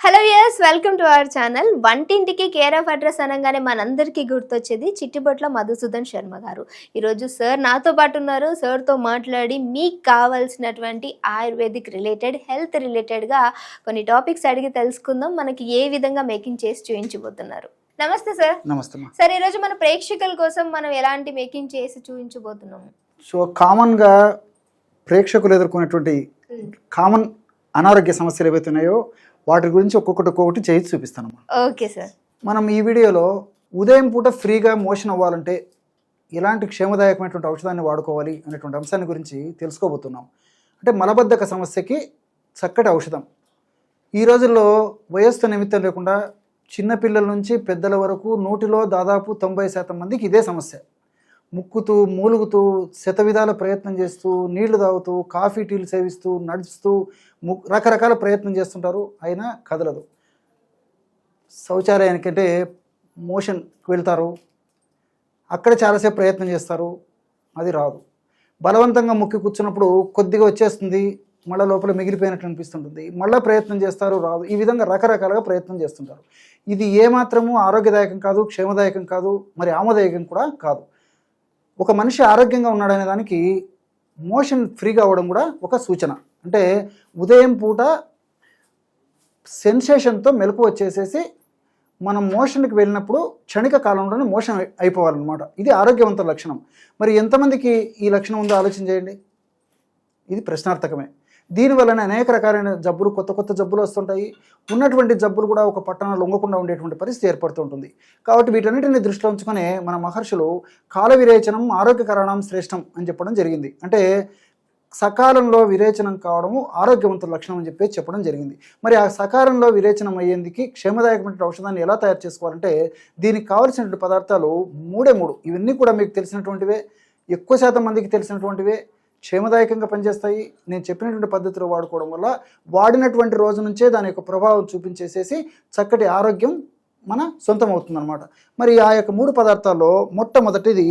Hello viewers, welcome to our channel. వంటింటికి care of address అనగానే మనందరికీ గుర్తొచ్చేది చిట్టిబొట్ల మధుసూదన్ శర్మ గారు. ఈరోజు సార్ నాతో పాటు ఉన్నారు. సార్తో మాట్లాడి మీకు కావాల్సినటువంటి ఆయుర్వేదిక్ రిలేటెడ్, హెల్త్ రిలేటెడ్గా కొన్ని టాపిక్స్ అడిగి తెలుసుకుందాం. మనకి ఏ విధంగా మేకింగ్ చేసి చూపించబోతున్నారు. నమస్తే సార్. నమస్తే. సార్, ఈరోజు మన ప్రేక్షకుల కోసం మనం ఎలాంటి మేకింగ్ చేసి చూపించబోతున్నాము? సో కామన్గా ప్రేక్షకులు ఎదుర్కొనేటువంటి కామన్ అనారోగ్య సమస్యలు ఏవైతే ఉన్నాయో వాటి గురించి ఒక్కొక్కటి చేసి చూపిస్తాను. Okay sir. మనం ఈ వీడియోలో ఉదయం పూట ఫ్రీగా మోషన్ అవ్వాలంటే ఎలాంటి క్షేమదాయకమైనటువంటి ఔషధాన్ని వాడుకోవాలి అనేటువంటి అంశాన్ని గురించి తెలుసుకోబోతున్నాం. అంటే మలబద్ధక సమస్యకి చక్కటి ఔషధం. ఈ రోజుల్లో వయస్సు నిమిత్తం లేకుండా చిన్నపిల్లల నుంచి పెద్దల వరకు నూటిలో దాదాపు 90% మందికి ఇదే సమస్య. ముక్కుతూ మూలుగుతూ శతవిధాల ప్రయత్నం చేస్తూ నీళ్లు తాగుతూ కాఫీ టీలు సేవిస్తూ నడుస్తూ రకరకాల ప్రయత్నం చేస్తుంటారు, అయినా కదలదు. శౌచాలయానికంటే మోషన్కి వెళ్తారు, అక్కడ చాలాసేపు ప్రయత్నం చేస్తారు, అది రాదు. బలవంతంగా ముక్కి కూర్చున్నప్పుడు కొద్దిగా వచ్చేస్తుంది, మళ్ళీ లోపల మిగిలిపోయినట్టు అనిపిస్తుంటుంది, మళ్ళీ ప్రయత్నం చేస్తారు, రాదు. ఈ విధంగా రకరకాలుగా ప్రయత్నం చేస్తుంటారు. ఇది ఏమాత్రము ఆరోగ్యదాయకం కాదు, క్షేమదాయకం కాదు, మరి ఆమోదాయకం కూడా కాదు. ఒక మనిషి ఆరోగ్యంగా ఉన్నాడనే దానికి మోషన్ ఫ్రీగా అవ్వడం కూడా ఒక సూచన. అంటే ఉదయం పూట సెన్సేషన్తో మెలకు వచ్చేసేసి మనం మోషన్కి వెళ్ళినప్పుడు క్షణిక కాలంలోనే మోషన్ అయిపోవాలన్నమాట. ఇది ఆరోగ్యవంతుల లక్షణం. మరి ఎంతమందికి ఈ లక్షణం ఉందో ఆలోచన చేయండి. ఇది ప్రశ్నార్థకమే. దీనివల్లనే అనేక రకాలైన జబ్బులు, కొత్త జబ్బులు వస్తుంటాయి. ఉన్నటువంటి జబ్బులు కూడా ఒక పట్టణం లొంగకుండా ఉండేటువంటి పరిస్థితి ఏర్పడుతుంటుంది. కాబట్టి వీటన్నిటిని దృష్టిలో ఉంచుకొని మన మహర్షులు కాల విరేచనం ఆరోగ్యకరణం శ్రేష్టం అని చెప్పడం జరిగింది. అంటే సకాలంలో విరేచనం కావడము ఆరోగ్యవంతుల లక్షణం అని చెప్పడం జరిగింది. మరి ఆ సకాలంలో విరేచనం అయ్యేందుకు క్షేమదాయకమైన ఔషధాన్ని ఎలా తయారు చేసుకోవాలంటే దీనికి కావాల్సినటువంటి పదార్థాలు మూడే. ఇవన్నీ కూడా మీకు తెలిసినటువంటివే, ఎక్కువ శాతం మందికి తెలిసినటువంటివే, క్షేమదాయకంగా పనిచేస్తాయి. నేను చెప్పినటువంటి పద్ధతిలో వాడుకోవడం వల్ల వాడినటువంటి రోజు నుంచే దాని యొక్క ప్రభావం చూపించేసేసి చక్కటి ఆరోగ్యం మన సొంతం అవుతుందన్నమాట. మరి ఆ యొక్క 3 పదార్థాల్లో మొట్టమొదటిది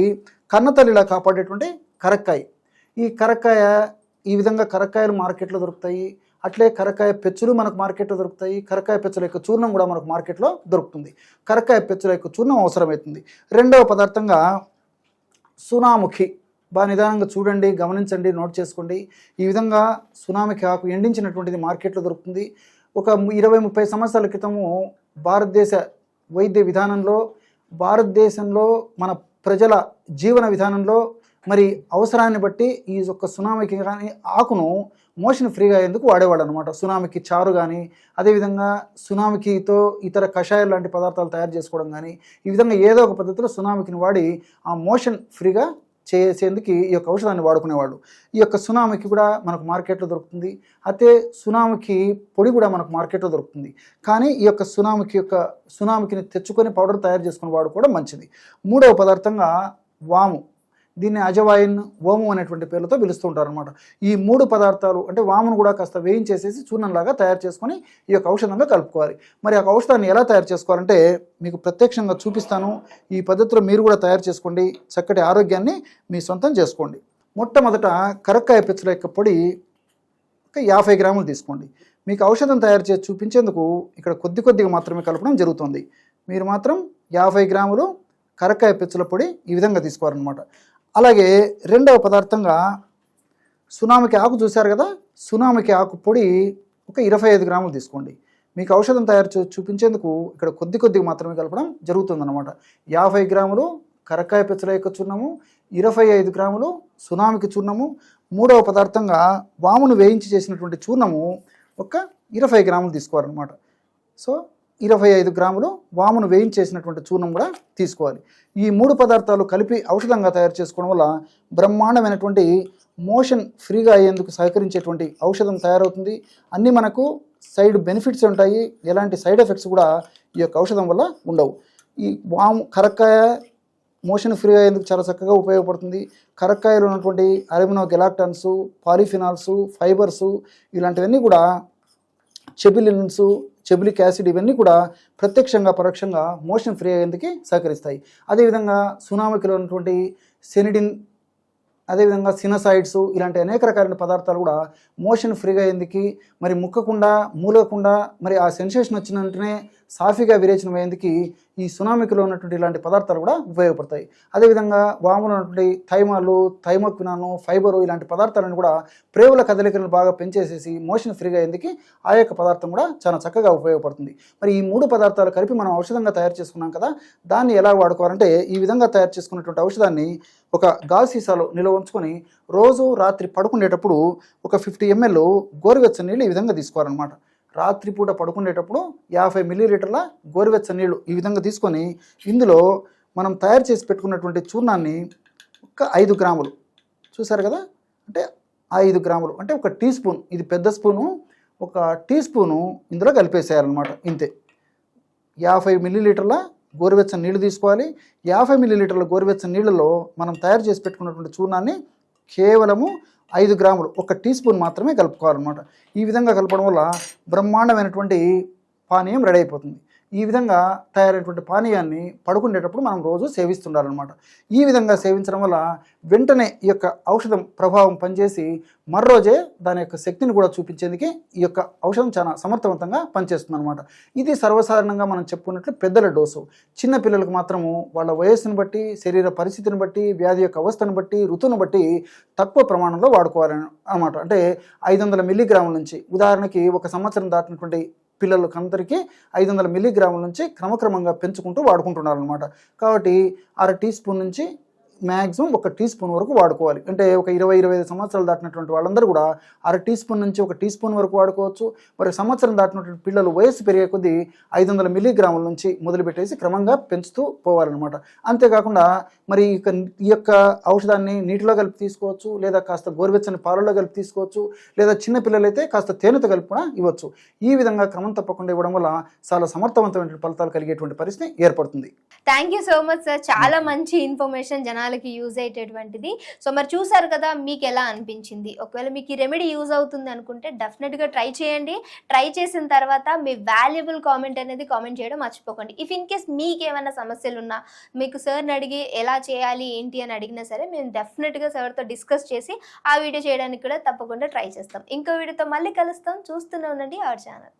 కన్నతల్లిలా కాపాడేటువంటి కరక్కాయ. ఈ కరక్కాయ, ఈ విధంగా కరక్కాయలు మార్కెట్లో దొరుకుతాయి. అట్లే కరక్కాయ పెచ్చులు మనకు మార్కెట్లో దొరుకుతాయి. కరక్కాయ పెచ్చుల యొక్క చూర్ణం కూడా మనకు మార్కెట్లో దొరుకుతుంది. కరక్కాయ పెచ్చుల యొక్క చూర్ణం అవసరమవుతుంది. రెండవ పదార్థంగా సునాముఖి. బాగా నిదానంగా చూడండి, గమనించండి, నోట్ చేసుకోండి. ఈ విధంగా సునామికి ఆకు ఎండించినటువంటిది మార్కెట్లో దొరుకుతుంది. ఒక 20-30 సంవత్సరాల క్రితము భారతదేశ వైద్య విధానంలో, భారతదేశంలో మన ప్రజల జీవన విధానంలో మరి అవసరాన్ని బట్టి ఈ యొక్క సునామికి కానీ ఆకును మోషన్ ఫ్రీగా అయ్యేందుకు వాడేవాడు అనమాట. సునామికి చారు కానీ, అదేవిధంగా సునామికితో ఇతర కషాయాలు లాంటి పదార్థాలు తయారు చేసుకోవడం కానీ, ఈ విధంగా ఏదో ఒక పద్ధతిలో సునామికిని వాడి ఆ మోషన్ ఫ్రీగా చేసేందుకు ఈ యొక్క ఔషధాన్ని వాడుకునేవాళ్ళు. ఈ యొక్క సునామికి కూడా మనకు మార్కెట్లో దొరుకుతుంది. అయితే సునామికి పొడి కూడా మనకు మార్కెట్లో దొరుకుతుంది. కానీ ఈ యొక్క సునామికిని తెచ్చుకొని పౌడర్ తయారు చేసుకుని వాడుకోవడం మంచిది. మూడవ పదార్థంగా వాము. దీన్ని అజవాయిన్, ఓము అనేటువంటి పేర్లతో పిలుస్తూ ఉంటారు అనమాట. ఈ 3 పదార్థాలు అంటే వామును కూడా కాస్త వేయించేసేసి చూర్ణంలాగా తయారు చేసుకొని ఈ యొక్క ఔషధంగా కలుపుకోవాలి. మరి ఆ ఔషధాన్ని ఎలా తయారు చేసుకోవాలంటే మీకు ప్రత్యక్షంగా చూపిస్తాను. ఈ పద్ధతిలో మీరు కూడా తయారు చేసుకోండి, చక్కటి ఆరోగ్యాన్ని మీ సొంతం చేసుకోండి. మొట్టమొదట కరక్కాయ పెచ్చుల యొక్క పొడి ఒక 50 గ్రాములు తీసుకోండి. మీకు ఔషధం తయారు చేసి చూపించేందుకు ఇక్కడ కొద్దిగా మాత్రమే కలపడం జరుగుతుంది. మీరు మాత్రం 50 గ్రాములు కరక్కాయ పెచ్చుల పొడి ఈ విధంగా తీసుకోవాలన్నమాట. అలాగే రెండవ పదార్థంగా సునామికి ఆకు చూశారు కదా, సునామికి ఆకు పొడి ఒక 25 గ్రాములు తీసుకోండి. మీకు ఔషధం తయారు చేసి చూపించేందుకు ఇక్కడ కొద్దిగా మాత్రమే కలపడం జరుగుతుందన్నమాట. 50 గ్రాములు కరక్కాయ పెచ్చుల యొక్క చూర్ణము, 25 గ్రాములు సునామికి చూర్ణము, మూడవ పదార్థంగా వామును వేయించి చేసినటువంటి చూర్ణము ఒక 20 గ్రాములు తీసుకోవాలన్నమాట. సో 25 గ్రాములు వామును వేయించేసినటువంటి చూర్ణం కూడా తీసుకోవాలి. ఈ 3 పదార్థాలు కలిపి ఔషధంగా తయారు చేసుకోవడం వల్ల బ్రహ్మాండమైనటువంటి మోషన్ ఫ్రీగా అయ్యేందుకు సహకరించేటువంటి ఔషధం తయారవుతుంది. అన్నీ మనకు సైడ్ బెనిఫిట్స్ ఉంటాయి, ఎలాంటి సైడ్ ఎఫెక్ట్స్ కూడా ఈ యొక్క ఔషధం వల్ల ఉండవు. ఈ కరక్కాయ మోషన్ ఫ్రీ అయ్యేందుకు చాలా చక్కగా ఉపయోగపడుతుంది. కరక్కాయలో ఉన్నటువంటి అల్యూమినో గెలాక్టన్స్, పాలిఫినాల్స్, ఫైబర్స్ ఇలాంటివన్నీ కూడా చెబిలిన్స్, చెబులిక్ యాసిడ్ ఇవన్నీ కూడా ప్రత్యక్షంగా పరోక్షంగా మోషన్ ఫ్రీ అయ్యేందుకు సహకరిస్తాయి. అదేవిధంగా సునామికిలో ఉన్నటువంటి సెనిడిన్, అదేవిధంగా సినసైడ్స్ ఇలాంటి అనేక రకాలైన పదార్థాలు కూడా మోషన్ ఫ్రీగా అయ్యేందుకు, మరి ముక్కకుండా మూలకుండా, మరి ఆ సెన్సేషన్ వచ్చిన వెంటనే సాఫీగా విరేచనం అయ్యేందుకు ఈ సునామికిలో ఉన్నటువంటి ఇలాంటి పదార్థాలు కూడా ఉపయోగపడతాయి. అదేవిధంగా వాములో ఉన్నటువంటి థైమాలు, థైమోక్వినాను, ఫైబరు ఇలాంటి పదార్థాలను కూడా ప్రేవుల కదలికలను బాగా పెంచేసేసి మోషన్ ఫ్రీగా అయ్యేందుకు ఆ యొక్క పదార్థం కూడా చాలా చక్కగా ఉపయోగపడుతుంది. మరి ఈ 3 పదార్థాలు కలిపి మనం ఔషధంగా తయారు చేసుకున్నాం కదా, దాన్ని ఎలా వాడుకోవాలంటే ఈ విధంగా తయారు చేసుకున్నటువంటి ఔషధాన్ని ఒక గాజు సీసాలో నిల్వ ఉంచుకొని రోజు రాత్రి పడుకునేటప్పుడు ఒక 50 ml గోరువెచ్చని నీళ్ళు ఈ విధంగా తీసుకోవాలన్నమాట. రాత్రిపూట పడుకునేటప్పుడు 50 ml గోరువెచ్చని నీళ్ళు ఈ విధంగా తీసుకొని ఇందులో మనం తయారు చేసి పెట్టుకున్నటువంటి చూర్ణాన్ని ఒక 5 గ్రాములు, చూసారు కదా, అంటే 5 గ్రాములు అంటే ఒక టీ స్పూన్, ఇది పెద్ద స్పూను, ఒక టీ స్పూను ఇందులో కలిపేసేయాలన్నమాట. ఇంతే. 50 ml గోరువెచ్చని నీళ్ళు తీసుకోవాలి. 50 ml గోరువెచ్చని నీళ్ళలో మనం తయారు చేసి పెట్టుకున్నటువంటి చూర్ణాన్ని కేవలము 5 గ్రాములు, ఒక టీ స్పూన్ మాత్రమే కలుపుకోవాలన్నమాట. ఈ విధంగా కలపడం వల్ల బ్రహ్మాండమైనటువంటి పానీయం రెడీ అయిపోతుంది. ఈ విధంగా తయారైనటువంటి పానీయాన్ని పడుకునేటప్పుడు మనం రోజు సేవిస్తుండాలన్నమాట. ఈ విధంగా సేవించడం వల్ల వెంటనే ఈ యొక్క ఔషధం ప్రభావం పనిచేసి మర్రోజే దాని యొక్క శక్తిని కూడా చూపించేందుకే ఈ యొక్క ఔషధం చాలా సమర్థవంతంగా పనిచేస్తుంది అనమాట. ఇది సర్వసాధారణంగా మనం చెప్పుకున్నట్లు పెద్దల డోసు. చిన్న పిల్లలకు మాత్రము వాళ్ళ వయస్సును బట్టి, శరీర పరిస్థితిని బట్టి, వ్యాధి యొక్క అవస్థను బట్టి, ఋతువును బట్టి తక్కువ ప్రమాణంలో వాడుకోవాలని అనమాట. అంటే 500 మిల్లీగ్రాముల నుంచి, ఉదాహరణకి 1 సంవత్సరం దాటినటువంటి పిల్లలకందరికీ 500 మిల్లీగ్రాముల నుంచి క్రమక్రమంగా పెంచుకుంటూ వాడుకుంటున్నారనమాట. కాబట్టి 1/2 టీ స్పూన్ నుంచి మ్యాక్సిమం 1 టీ స్పూన్ వరకు వాడుకోవాలి. అంటే ఒక 20-25 సంవత్సరాలు దాటినటువంటి వాళ్ళందరూ కూడా 1/2 టీ స్పూన్ నుంచి 1 టీ స్పూన్ వరకు వాడుకోవచ్చు. మరి సంవత్సరం దాటినటువంటి పిల్లలు వయస్సు పెరిగే కొద్దీ 500 మిల్లీగ్రాముల నుంచి మొదలుపెట్టేసి క్రమంగా పెంచుతూ పోవాలన్నమాట. అంతేకాకుండా మరి ఈ యొక్క ఔషధాన్ని నీటిలో కలిపి తీసుకోవచ్చు, లేదా కాస్త గోరువెచ్చని పాలలో కలిపి తీసుకోవచ్చు, లేదా చిన్న పిల్లలైతే కాస్త తేనెతో కలిపి కూడా ఇవ్వచ్చు. ఈ విధంగా క్రమం తప్పకుండా ఇవ్వడం వల్ల చాలా సమర్థవంతమైన ఫలితాలు కలిగేటువంటి పరిస్థితి ఏర్పడుతుంది. Thank you so much sir, చాలా మంచి ఇన్ఫర్మేషన్ జనాలకి యూజ్ అయ్యేటటువంటిది. సో మరి చూసారు కదా, మీకు ఎలా అనిపించింది? ఒకవేళ మీకు ఈ రెమెడీ యూజ్ అవుతుంది అనుకుంటే డెఫినెట్గా ట్రై చేయండి. ట్రై చేసిన తర్వాత మీ వాల్యుబుల్ కామెంట్ అనేది కామెంట్ చేయడం మర్చిపోకండి. ఇఫ్ ఇన్ కేస్ మీకు ఏమైనా సమస్యలు ఉన్నా, మీకు సార్ని అడిగి ఎలా చేయాలి ఏంటి అని అడిగినా సరే మేము డెఫినెట్గా సార్తో డిస్కస్ చేసి ఆ వీడియో చేయడానికి కూడా తప్పకుండా ట్రై చేస్తాం. ఇంకో వీడియోతో మళ్ళీ కలుస్తాం. చూస్తూనే ఉండండి అవర్ ఛానల్.